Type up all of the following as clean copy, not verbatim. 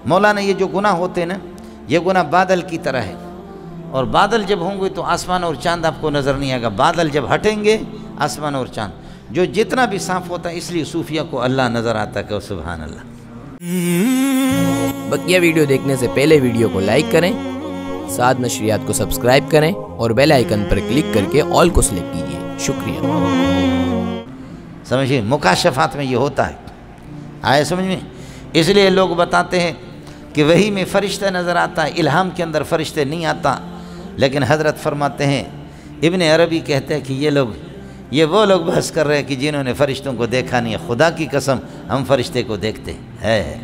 مولانا یہ جو گناہ ہوتے ہیں نا، یہ گناہ بادل کی طرح ہے، اور بادل جب ہوں گے تو آسمان اور چاند آپ کو نظر نہیں آئے گا، بادل جب ہٹیں گے آسمان اور چاند جو جتنا بھی صاف ہوتا ہے، اس لیے صوفیہ کو اللہ نظر آتا ہے کہ سبحان اللہ۔ بقیہ ویڈیو دیکھنے سے پہلے ویڈیو کو لائک کریں، سعد نشریات کو سبسکرائب کریں اور بیل آئیکن پر کلک کر کے آل کو سلیکٹ کیجیے۔ شکریہ۔ سمجھیے مکاشفات میں یہ ہوتا ہے، آئے سمجھ میں؟ اس لیے لوگ بتاتے ہیں کہ وحی میں فرشتہ نظر آتا ہے، الہام کے اندر فرشتے نہیں آتا، لیکن حضرت فرماتے ہیں، ابن عربی کہتے ہیں کہ یہ وہ لوگ بحث کر رہے ہیں کہ جنہوں نے فرشتوں کو دیکھا نہیں ہے، خدا کی قسم ہم فرشتے کو دیکھتے ہیں۔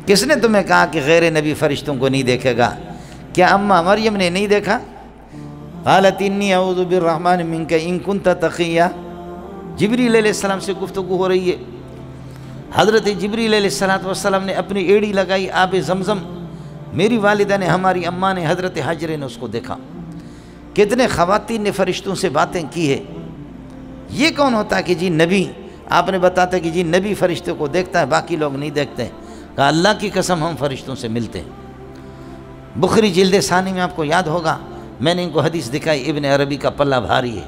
کس نے تمہیں کہا کہ غیر نبی فرشتوں کو نہیں دیکھے گا؟ کیا اماں مریم نے نہیں دیکھا؟ قالت انی اعوذ بالرحمن منک ان کنت تقیا۔ جبریل علیہ السلام سے گفتگو ہو رہی ہے، حضرت جبریل علیہ السلام نے اپنی ایڑی لگائی آب زمزم، میری والدہ نے، ہماری اماں نے، حضرت حجرہ نے اس کو دیکھا۔ کتنے خواتین نے فرشتوں سے باتیں کی ہے۔ یہ کون ہوتا ہے کہ جی نبی، آپ نے بتاتا کہ جی نبی فرشتوں کو دیکھتا ہے باقی لوگ نہیں دیکھتے؟ کہا اللہ کی قسم ہم فرشتوں سے ملتے ہیں۔ بخاری جلد ثانی میں آپ کو یاد ہوگا میں نے ان کو حدیث دکھائی، ابن عربی کا پلہ بھاری ہے،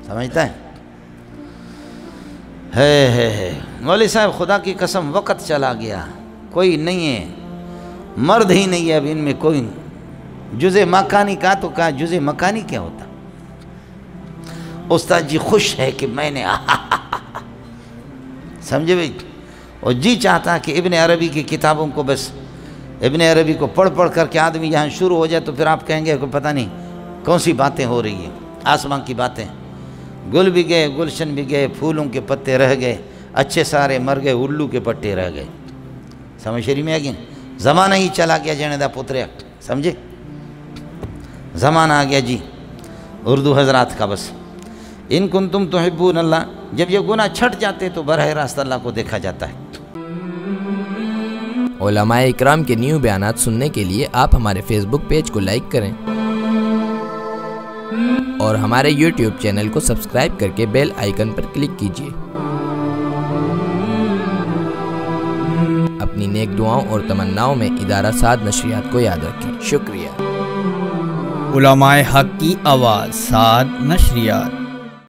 سمجھتا ہے؟ مولوی صاحب خدا کی قسم وقت چلا گیا، کوئی نہیں ہے، مرد ہی نہیں ہے اب ان میں کوئی۔ جزء مکانی کا تو کہا جزء مکانی کیا ہوتا؟ استاد جی خوش ہے کہ میں نے سمجھے بھائی، اور جی چاہتا کہ ابن عربی کی کتابوں کو بس ابن عربی کو پڑھ پڑھ کر کے آدمی یہاں شروع ہو جائے تو پھر آپ کہیں گے کہ پتہ نہیں کون سی باتیں ہو رہی ہیں، آسمان کی باتیں۔ گل بھی گئے، گلشن بھی گئے، پھولوں کے پتے رہ گئے، اچھے سارے مر گئے، الو کے پٹے رہ گئے۔ سمجھ شریف میں آ گیا، زمانہ ہی چلا گیا جنے دا پتریا، سمجھے؟ زمانہ آ گیا جی اردو حضرات کا بس۔ ان کنتم تحبون اللہ، جب یہ گناہ چھٹ جاتے تو براہ راست اللہ کو دیکھا جاتا ہے۔ علماء اکرام کے نیو بیانات سننے کے لیے آپ ہمارے فیس بک پیج کو لائک کریں اور ہمارے یوٹیوب چینل کو سبسکرائب کر کے بیل آئیکن پر کلک کیجیے۔ اپنی نیک دعاؤں اور تمناؤں میں ادارہ سعد نشریات کو یاد رکھیں۔ شکریہ۔ علماء حق کی آواز، سعد نشریات۔